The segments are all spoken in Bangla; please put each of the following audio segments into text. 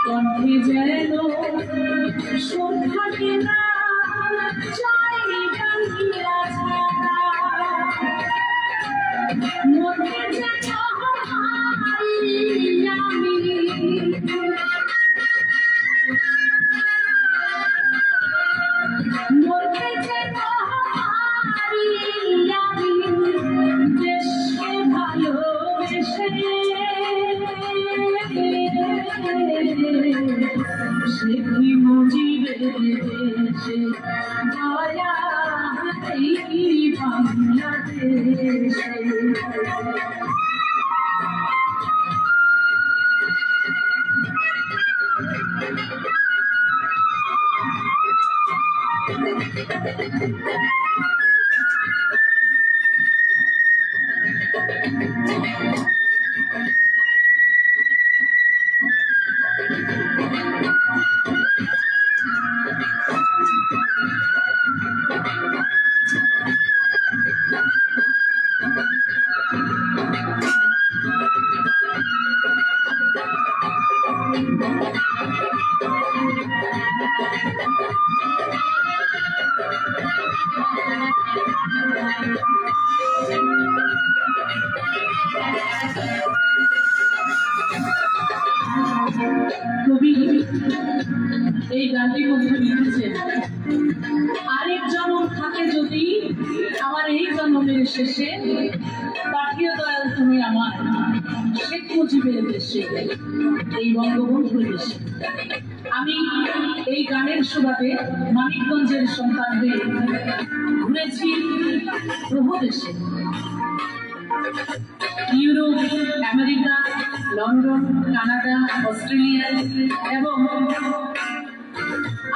কণ্ঠে যেন সুর থাকে না জয় বাংলা ছাড়া মনে যেন আমি মনে যেন দেশকে ভালোবেসে শেখ মুজিবের দেশে দয়া এই বাংলাদেশে কবি এই গানটির মধ্যে লিখেছেন, আরেক জন্ম থাকে যদি আমার এই জন্মের শেষে পাঠিয়ে দয়াল তুমি আমার শেখ মুজিবের দেশে এই বঙ্গবন্ধুর দেশে। আমি এই গানের সুবাদে মানিকগঞ্জের সন্তান হয়ে ঘুরেছি বহু দেশে, Europe, America, London, Canada, Australia এবং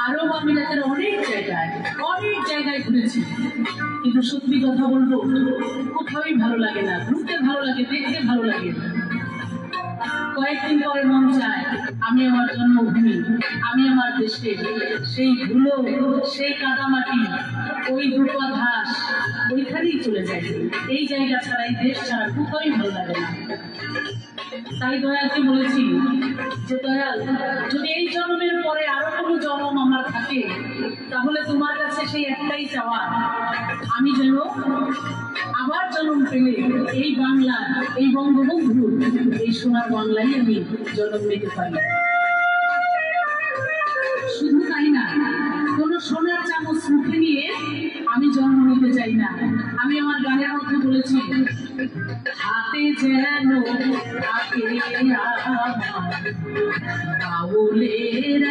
আরব আমিরাতের অনেক জায়গায় ঘুরেছি। কিন্তু সত্যি কথা বলবো, কোথাওই ভালো লাগে না। ঘুরতে ভালো লাগে, দেখতে ভালো লাগে, কয়েকদিন পরে মন চায় আমি আমার জন্মভূমি, আমি আমার দেশে সেই ধুলো, সেই কাদামাটি, ওই রূপা ঘাস, ওইখানেই চলে যায়। এই জায়গা ছাড়া, এই দেশ ছাড়া কোথাওই ভালো লাগে না। তাই দয়ালকে বলেছি যে দয়াল, যদি এই জন্মের পরে আরো কোনো জন্ম আমার থাকে, তাহলে তোমার কাছে সেই একটাই চাওয়া, আমি যেন আবার জন্ম পেলে এই বাংলা, এই বঙ্গবন্ধু, এই সোনার বাংলায় আমি জন্ম নিতে পারি। শুধু তাই না, কোন সোনার চামচ মুখে নিয়ে আমি জন্ম নিতে চাই না। আমি আমার গানের মধ্যে বলেছি, হাতে যেন থাকে বাউলের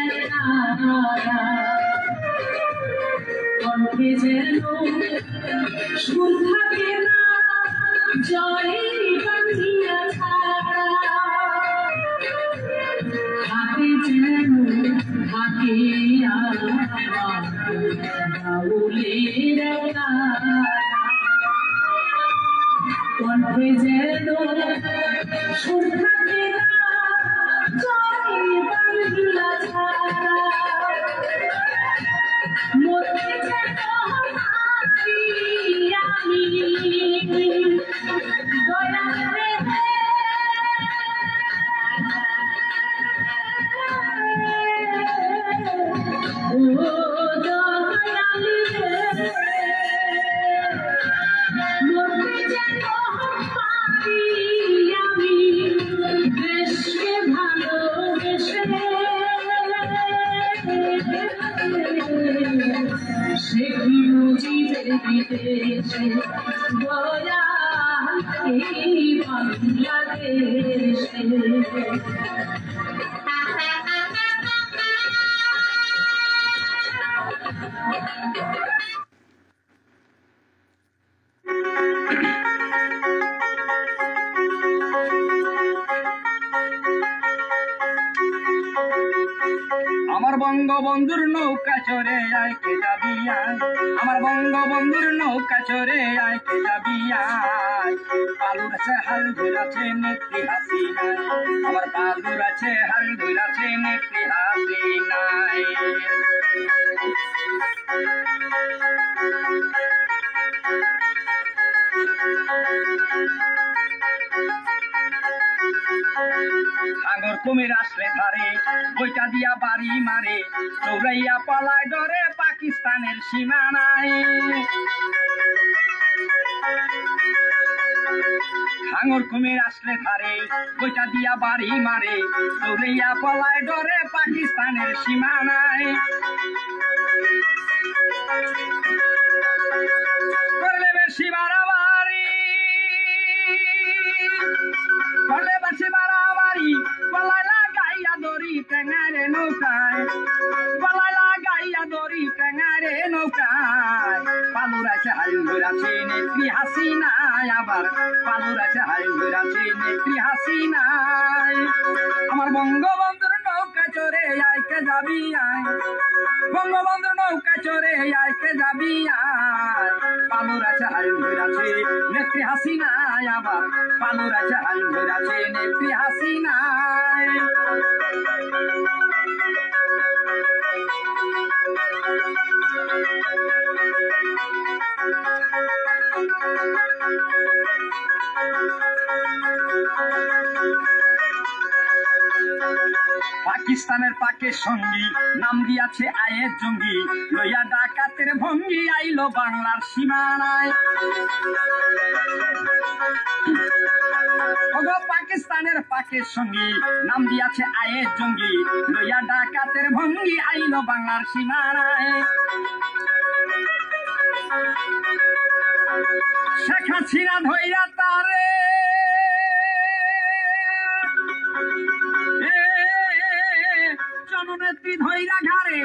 কণ্ঠে যেন সুর থাকে না জয় বাংলা ছাড়া, হাতে যেন থাকে বাউলের কণ্ঠে যেন সুর থাকে না জয় বাংলা ছাড়া, মনে যেন আমি দয়ালে ও দয়ালে মনে যেন আমি দেশকে ভালোবেসে শেখ মুজিবের বিদেশে দয়া এই বাংলাদেশে। আমার বঙ্গবন্ধুর নৌকা চড়ে আয় কে যাবি আয়, আমার বঙ্গবন্ধুর নৌকা চড়ে আয় কে যাবি আয়, পালুর আছে হাল ধরাছে নেত্রী হাসিনায়, আমার পালুর আছে হাল ধরাছে নেত্রী হাসিনায়। কুমির আসলে ধারে বইটা দিয়া বাড়ি মারে দৌড়াইয়া পালায় ডরে পাকিস্তানের সীমানায় হাঙর কুমির আসলে ধারে বইটা দিয়া বাড়ি মারে দৌড়াইয়া পালায় ডরে পাকিস্তানের সীমানায় করলে বেশি বাড়াবাড়ি করলে বেশি বাড়াবাড়ি গলায় লাগাইয়া দড়ি টেঙারে নৌকায় গলায় লাগাইয়া দড়ি টেঙারে নৌকায় পালুর আছে হাইল ধরাছে নেত্রী হাসিনায় আবার পালুর আছে হাইল ধরাছে নেত্রী হাসিনায় আমার বঙ্গবন্ধুর নৌকা চড়ে আইকে যাবি আয় বঙ্গবন্ধুর নৌকা চড়ে আইকে যাবি আয় পালুর আছে হাইল ধরাছে নেত্রী হাসিনায় আবার পালুর আছে হাইল ধরাছে নেত্রী হাসিনায় পাকিস্তানের পাকের সঙ্গী নাম দিয়াছে আয়ের জঙ্গি লইয়া ডাকাতের ভঙ্গি আইলো বাংলার সীমানায় পাকিস্তানের পাকের সঙ্গী নাম দিয়াছে আয়ের জঙ্গি লইয়া ডাকাতের ভঙ্গি আইলো বাংলার সীমানায় শেখ হাসিনা ধইরা তারে জননেত্রী ধইরা ঘাড়ে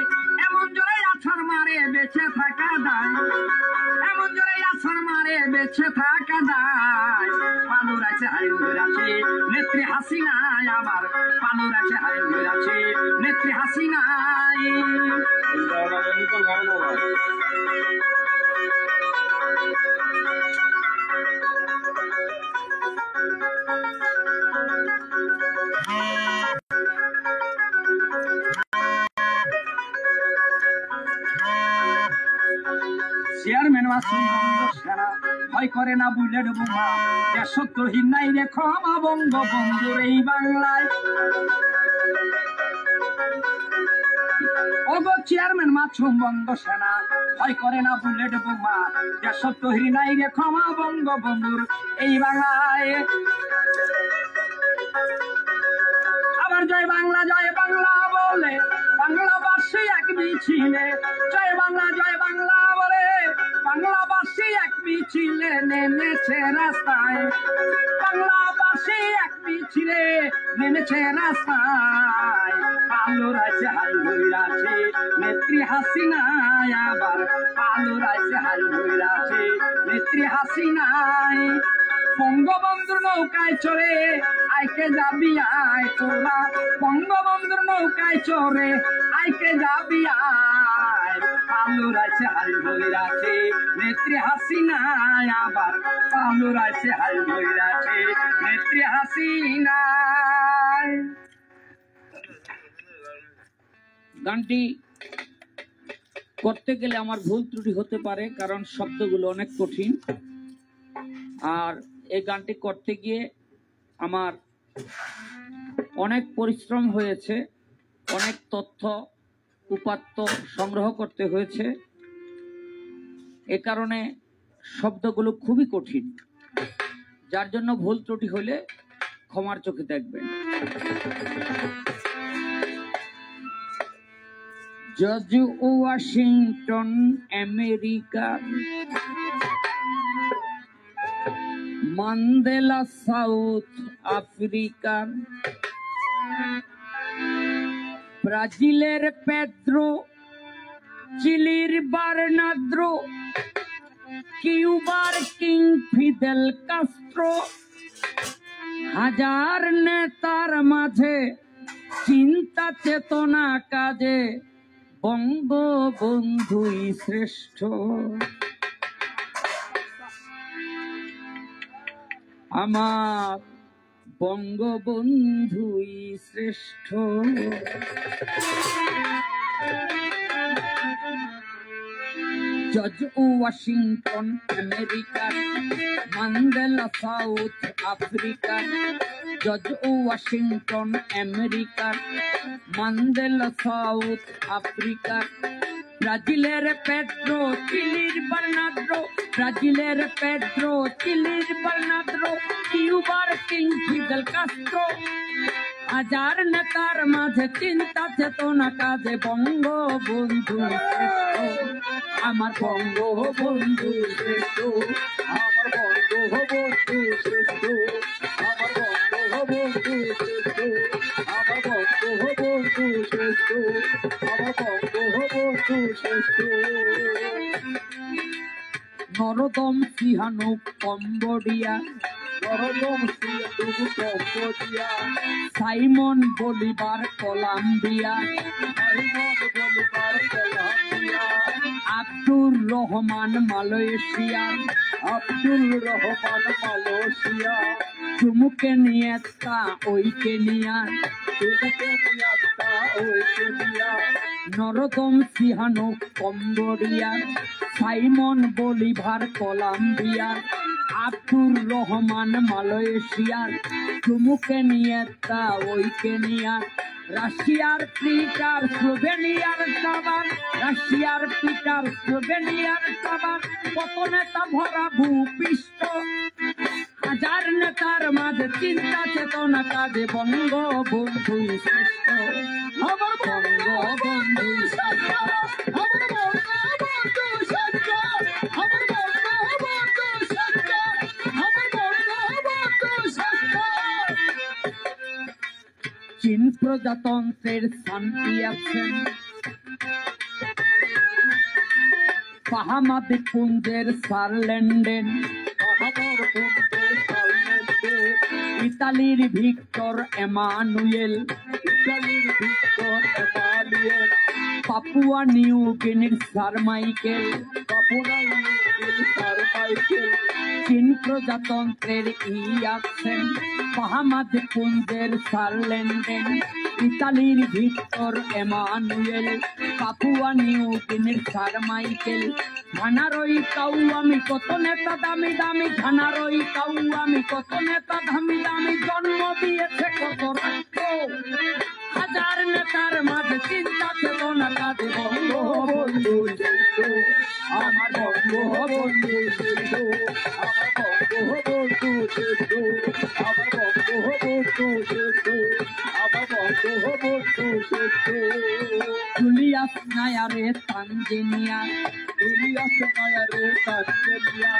এমন জোরে আছার মারে বেঁচে থাকা দায় এমন জোরে আছার মারে বেঁচে থাকা দায় পালুর আছে হাইল ধরাছে নেত্রী হাসিনায় আবার পালুর আছে হাইল ধরাছে নেত্রী হাসিনায় চেয়ারম্যান মাসুম সেনা ভয় করে না বুলেট বোমা দেশদ্রোহীর নাই রে ক্ষমা বঙ্গবন্ধুর এই বাংলায় ওগো চেয়ারম্যান মাসুম বঙ্গ সেনা ভয় করে না বুলেট বোমা দেশদ্রোহীর নাই রে ক্ষমা বঙ্গবন্ধুর এই বাংলায় আবার জয় বাংলা বলে বাংলাবাসী এক মিছিলে জয় বাংলা বলে বাংলাবাসী এক মিছিলে নেমেছে রাস্তায় বাংলাবাসী এক মিছিলে নেমেছে রাস্তায় পালুর আছে হাল ধইরাছে নেত্রী হাসিনায় আবার পালুর আছে হাল ধইরাছে নেত্রী হাসিনায় বঙ্গবন্ধুর নৌকায় চড়ে আইকে যাবি আয় তোরা বঙ্গবন্ধুর নৌকায় চড়ে আইকে যাবি আয় পালুর আছে হাল ধইরাছে নেত্রী হাসিনায় আবার পালুর আছে হাল ধইরাছে নেত্রী হাসিনায়। গানটি করতে গেলে আমার ভুল ত্রুটি হতে পারে, কারণ শব্দগুলো অনেক কঠিন। আর এই গানটি করতে গিয়ে আমার অনেক পরিশ্রম হয়েছে, অনেক তথ্য উপাত্ত সংগ্রহ করতে হয়েছে। এ কারণে শব্দগুলো খুবই কঠিন, যার জন্য ভুল ত্রুটি হলে ক্ষমার চোখে দেখবেন। George Washington America, Mandela south আফ্রিকার, ব্রাজিলের পেদ্রো, চিলির বার্নাদ্রো, কিউবার কিং ফিদেল কাস্ট্রো, হাজার নেতার মাঝে চিন্তা চেতনা কাজে বঙ্গবন্ধুই শ্রেষ্ঠ। আমার বঙ্গবন্ধুই শ্রেষ্ঠ। জর্জ ওয়াশিংটন আমেরিকার, ম্যান্ডেলা সাউথ আফ্রিকার। জর্জ ওয়াশিংটন আমেরিকার, ম্যান্ডেলা সাউথ আফ্রিকার। ব্রাজিলের পেড্রো, চিলির বার্নার্ডো, ব্রাজিলের পেড্রো, চিলির বার্নার্ডো, কিউবার কিং ফিদেল কাস্ট্রো। হাজার নেতার মাঝে চিন্তা চেতনা কাজে বঙ্গবন্ধু শ্রেষ্ঠ, আমার বঙ্গবন্ধু শ্রেষ্ঠ, আমার বঙ্গবন্ধু শ্রেষ্ঠ, আমার বঙ্গবন্ধু শ্রেষ্ঠ, আমার বঙ্গবন্ধু শ্রেষ্ঠ, আমার বঙ্গবন্ধু শ্রেষ্ঠ। Norodom Sihanouk Cambodia, Norodom Sihanouk Cambodia. Simon Bolivar Colombia, Simon Bolivar Colombia. Abdur Rahman Malaysia, Abdul Rahman Malaysia. Jomo Kenyatta ওই কেনিয়া, চুমুকে নিয়েতা ওই Kenya. Norodom Sihanouk Cambodia, Simon Bolivar Colombia. Abdur Rahman মালয়েশিয়ার, চুমুকে নিয়েতা ওই কেনিয়া। রাশিয়ার পিটার, স্লোভেনিয়ার সাবান, রাশিয়ার পিটার, স্লোভেনিয়ার সাবান। কত নেতা ভরা ভূপৃষ্ঠ, হাজার নেতার মাঝে চিন্তা চেতনা কাজে বঙ্গবন্ধু শ্রেষ্ঠ, আমার বঙ্গবন্ধু শ্রেষ্ঠ, আমার বঙ্গবন্ধু শ্রেষ্ঠ, আমার বঙ্গবন্ধু শ্রেষ্ঠ, আমার বঙ্গবন্ধু শ্রেষ্ঠ। চীন প্রজাতন্ত্রের শান্তি আছেন, বাহামা দ্বীপপুঞ্জের সারল্যান্ডেন, ইতালির ভিক্টর এমানুয়েল, ইতালির ভিক্টর এমানুয়েল। পাপুয়া নিউ গিনির স্যার মাইকেল, পাপুয়া নিউ গিনির স্যার মাইকেল। চীন প্রজাতন্ত্রের ইয়াকসেন, বাহামা দ্বীপপুঞ্জের সারল্যান্ডেন, ইতালির ভিক্টর এমানুয়েল। পাপুয়া নিউ গিনির স্যার মাইকেল। ঝানারই কাউ আমি কত নেতা দামি দামি, ঝানারই কাউ আমি কত নেতা দামি দামি। জন্ম দিয়েছে কত রাষ্ট্র, হাজার নেতার মাঝে চিন্তা চেতনা কাজে বঙ্গবন্ধু শ্রেষ্ঠ, আমার বঙ্গবন্ধু শ্রেষ্ঠ, আমার বঙ্গবন্ধু শ্রেষ্ঠ, আমার বঙ্গবন্ধু শ্রেষ্ঠ, আমার বঙ্গবন্ধু শ্রেষ্ঠ। Julius Nyerere Tanzania, Julius Nyerere Tanzania.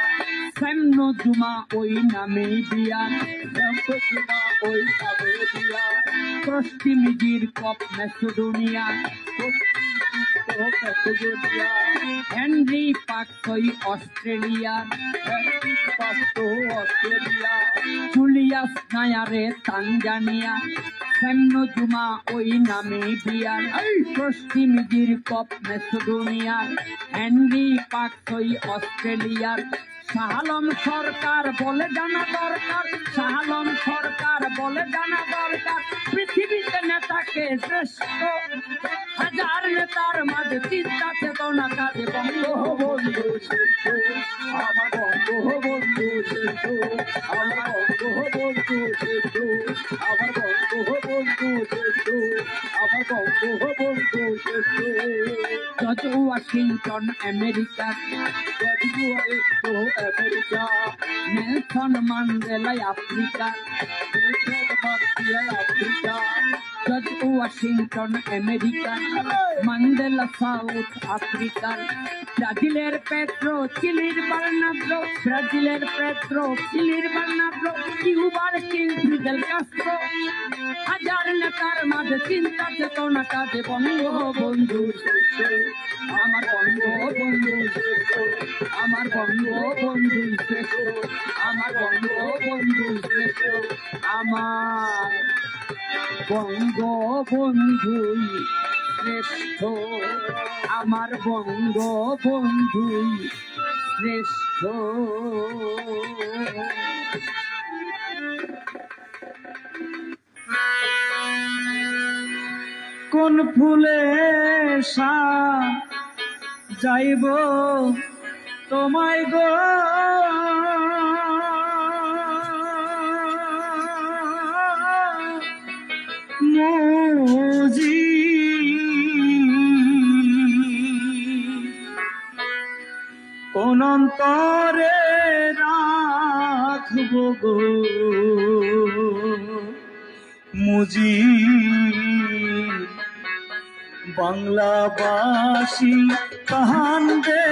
Sam Nujoma Namibia, Sam Nujoma Namibia. ক্রস্টি মিজির কপ Macedonia, Macedonia. Henry Parkes Australia, Henry Parkes Australia. Julius Nyerere Tanzania, Sam Nujoma Namibia. ক্রস্টি মিজির কপ ম্যাসেডোনিয়া, হেনরি পাকসই অস্ট্রেলিয়ার। শাহালম সরকার বলে জানা দরকার, শাহালম সরকার বলে জানা দরকার। পৃথিবীতে নেতাকে শ্রেষ্ঠ, হাজার নেতার মাঝে চিন্তা চেতনা কাজে বঙ্গবন্ধু শ্রেষ্ঠ, আমার বঙ্গবন্ধু শ্রেষ্ঠ, আমার বঙ্গবন্ধু শ্রেষ্ঠ, আমার বঙ্গবন্ধু শ্রেষ্ঠ, আমার বঙ্গবন্ধু শ্রেষ্ঠ। George Washington America, George Washington America. Nelson Mandela Africa, Nelson Mandela Africa. George Washington America, Mandela south আফ্রিকার। ব্রাজিলের পেড্রো, চিলির বার্নার্ডো, ব্রাজিলের পেড্রো, চিলির বার্নার্ডো, কিউবার কিং ফিদেল কাস্ট্রো। হাজার নেতার মাঝে চিন্তা চেতনা কাজে বঙ্গবন্ধু শ্রেষ্ঠ, আমার বঙ্গবন্ধু শ্রেষ্ঠ, আমার বঙ্গবন্ধু শ্রেষ্ঠ, আমার বঙ্গবন্ধু শ্রেষ্ঠ, আমার বঙ্গবন্ধুই শ্রেষ্ঠ, আমার বঙ্গবন্ধুই শ্রেষ্ঠ। কোন ফুলে যাইব তোমায় গো মুজি কোন অন্তরে রাখব গো মুজি বাংলাবাসী কান্দে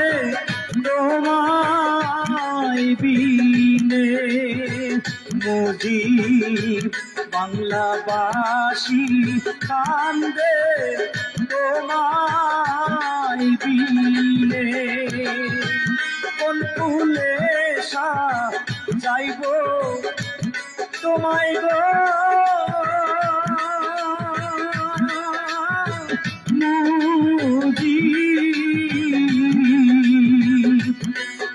তোমায় বিনে মুজি বাংলাবাসী কান্দে তোমায় বিনে কোন ফুলে যাইব তোমায় গো মুজি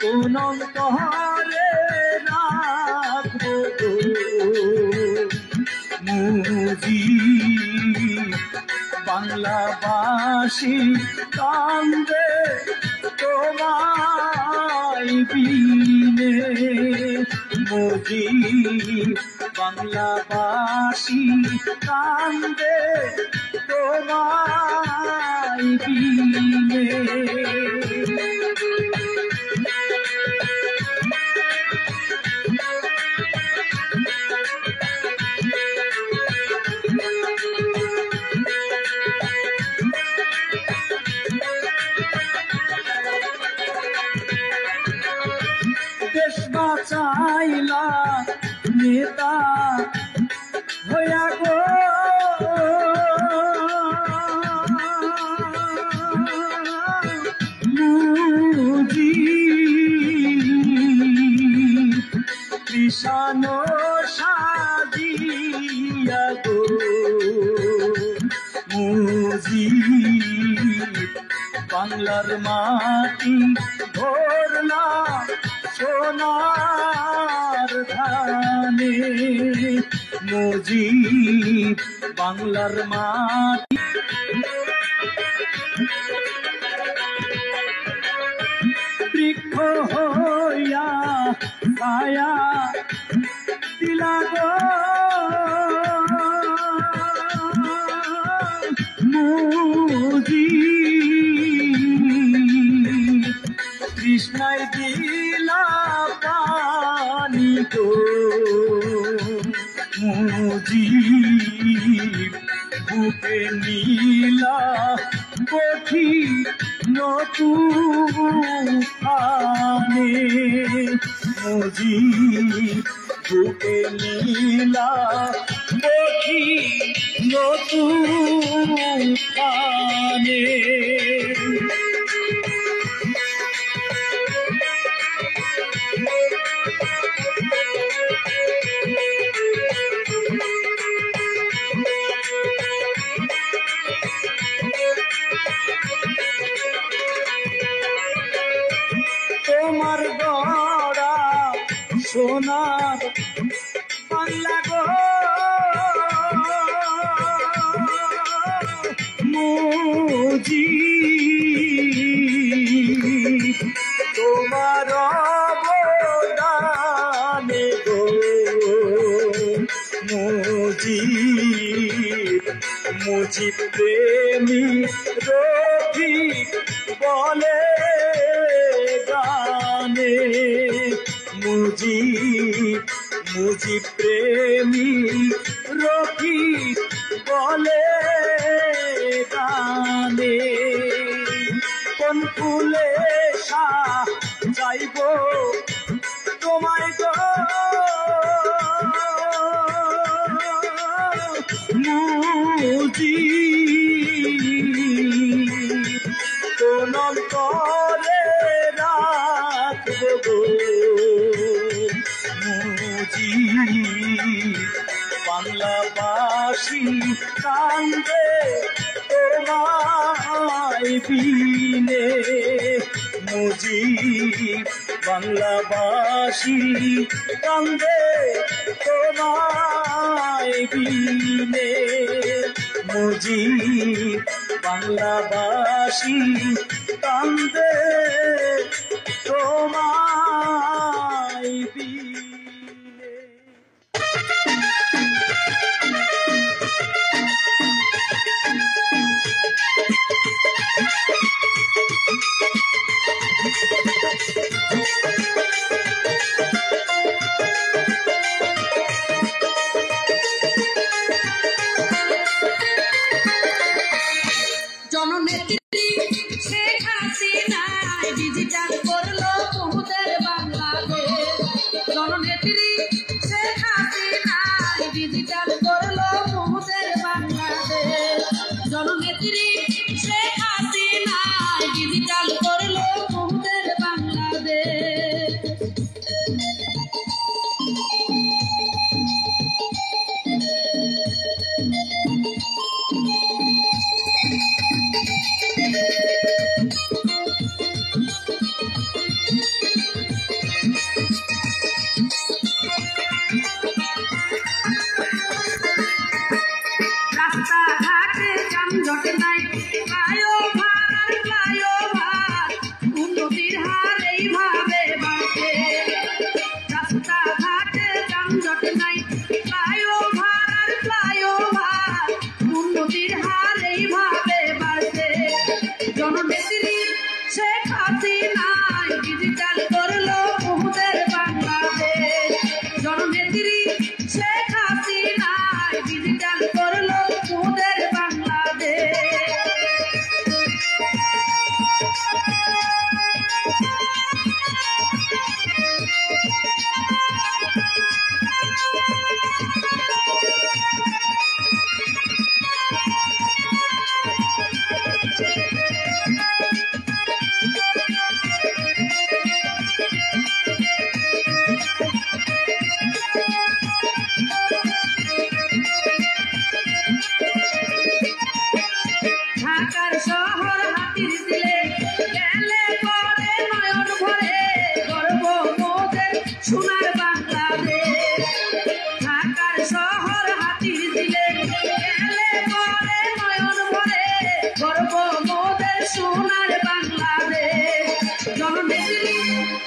কোন অন্তরে রাখবো গো মুজি বাংলাবাসী কান্দে তোমায় বিনে মুজি বাংলাবাসী কান্দে তোমায় বিনে দেশ বাঁচাইলা নেতা হইয়া গো মুজি কৃষাণ সাজিয়া গো মুজি বাংলার মাটি ধরলা সোনার ধানে মুজি বাংলার মাটি বৃক্ষ হইয়া ছায়া দিলা গো মুজি কৃষ্ণায় দিলা পানি গো মুজি বুকে নীলা কঠি নতুনে মুজি বুকে নীলা কঠি নতুনে তোমার গড়া সোনার বাংলা গো মুজি তোমার অবদানে গো মুজি মুজি প্রেমী রফিক বলে গানে মুজি মুজি প্রেমী রফিক বলে গানে কোন ফুলে যাইব তোমায় গো মুজি কোন অন্তরে রাখবো গো মুজি বাংলাবাসী কান্দে তোমায় বিনে মুজি বাংলাবাসী কান্দে তোমায় বিনে মুজি বাংলাবাসী কান্দে তোমায় বিনে। জননেত্রী শেখ হাসিনা ডিজিটাল করলো বহুদের বাংলাদেশ। জননেত্রী শেখ হাসিনা ডিজিটাল করলো বহুদের বাংলাদেশ। জননেত্রী শেখ হাসিনা ডিজিটাল করলো বহুদের বাংলাদেশ। রাস্তাঘাটে যানজট নাই, ফ্লাইওভার আর ফ্লাইওভার উন্নতির হার এইভাবে বাড়ছে। রাস্তাঘাটে যানজট নাই, ফ্লাইওভার আর ফ্লাইওভার উন্নতির হার এইভাবে বাড়ছে। জননেত্রী শেখ হাসিনা ডিজিটাল করলো বহুদের বাংলাদেশ। জননেত্রী শেখ হাসিনা ডিজিটাল করলো বহুদের বাংলাদেশ। ঢাকার শহর হাতির দিলে গেলে পরে নয়ন ভরে গর্ব মোদের সোনার বাংলাদেশ। ঢাকার শহর হাতির দিলে গেলে পরে নয়ন ভরে গর্ব মোদের সোনার বাংলাদেশ। জননেত্রী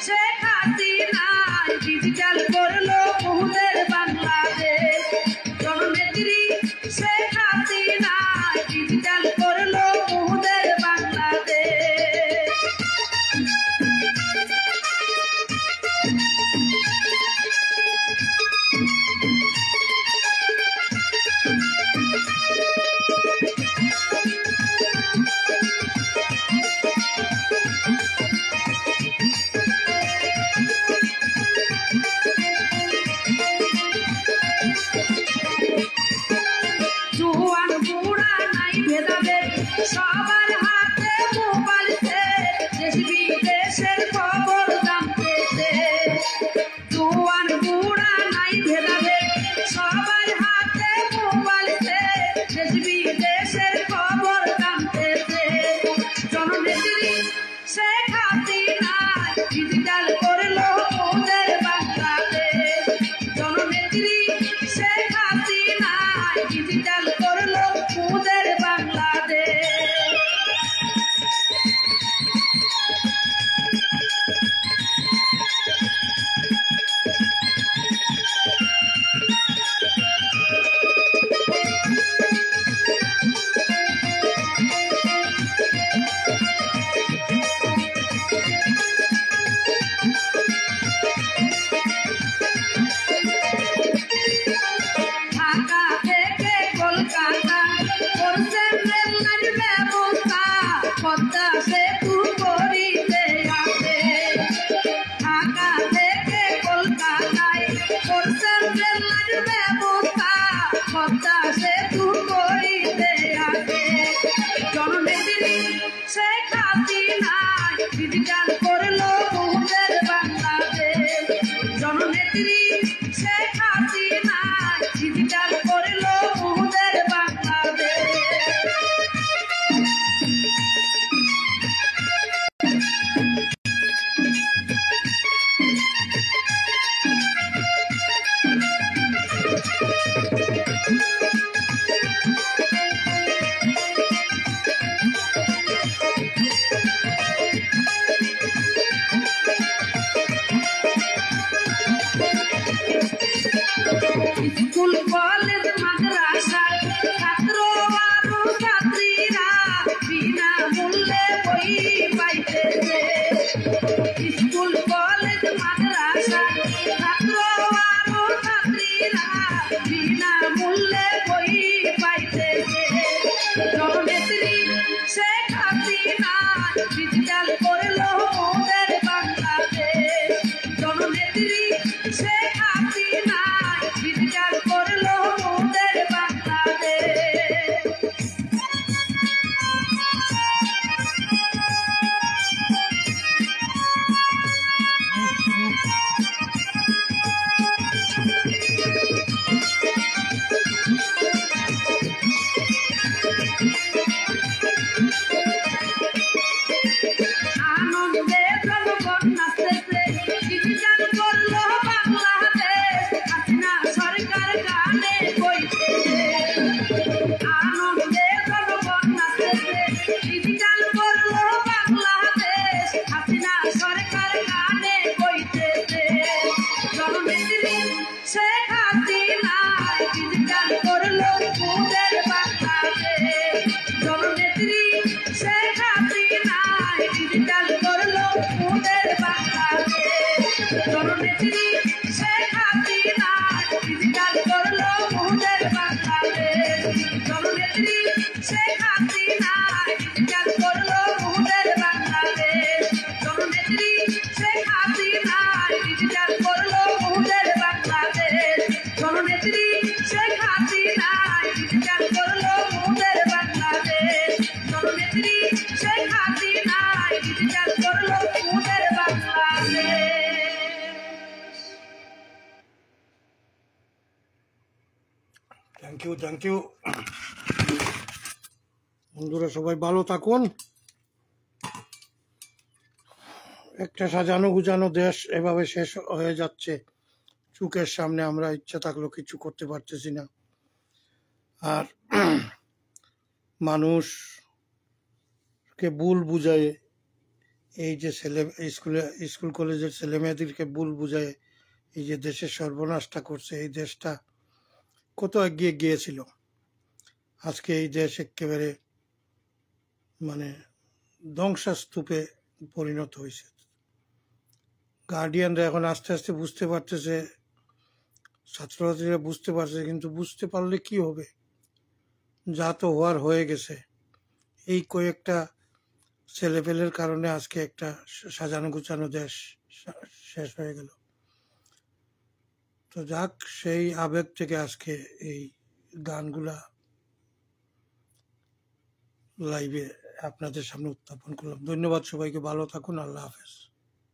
শেখ হাসিনা ডিজিটাল করলো বহুদের বাংলাদেশ। জননেত্রী শেখ হাসিনা ডিজিটাল করলো বহুদের বাংলাদেশ। জুয়ান বুড়া নাই ভেদাভেদ, সবার হাতে মোবাইল সেট, দেশ বিদেশের খবর জানতেছে। জুয়ান বুড়া নাই ভেদাভেদ, সবার হাতে মোবাইল সেট, দেশ বিদেশের খবর জানতেছে। জননেত্রী শেখ হাসিনা ডিজিটাল করলো বহুদের বাংলাদেশ। জননেত্রী শেখ হাসিনা ডিজিটাল করলো বহুদের বাংলাদেশ। ঢাকা থেকে কলকাতা করছে রেলগাড়ির ব্যবস্থা, পদ্মা সেতু করিতে আসে। ঢাকা থেকে কলকাতায় করছে রেলগাড়ির ব্যবস্থা, পদ্মা সেতু করিতে আসে। জননেত্রী শেখ হাসিনা ডিজিটাল করলো বহুদের বাংলাদেশ। জননেত্রী শেখ হাসিনা ডিজিটাল করলো বহুদের বাংলাদেশ। ইউ বন্ধুরা, সবাই ভালো থাকুন। একটা সাজানো গুজানো দেশ এভাবে শেষ হয়ে যাচ্ছে চোখের সামনে, আমরা ইচ্ছা থাকলেও কিছু করতে পারতেছি না। আর মানুষকে ভুল বুঝায়, এই যে স্কুল কলেজের ছেলে মেয়েদেরকে ভুল বুঝায় এই যে দেশের সর্বনাশটা করছে, এই দেশটা কত এগিয়ে গিয়েছিল, আজকে এই দেশ একেবারে মানে ধ্বংসস্তূপে পরিণত হয়েছে। গার্ডিয়ানরা এখন আস্তে আস্তে বুঝতে পারতেছে, ছাত্রছাত্রীরা বুঝতে পারছে, কিন্তু বুঝতে পারলে কি হবে, যা তো হওয়ার হয়ে গেছে। এই কয়েকটা ছেলেপেলের কারণে আজকে একটা সাজানো গুছানো দেশ শেষ হয়ে গেল। তো যাক, সেই আবেগ থেকে আজকে এই গানগুলা লাইভে আপনাদের সামনে উত্থাপন করলাম। ধন্যবাদ সবাইকে, ভালো থাকুন, আল্লাহ হাফেজ।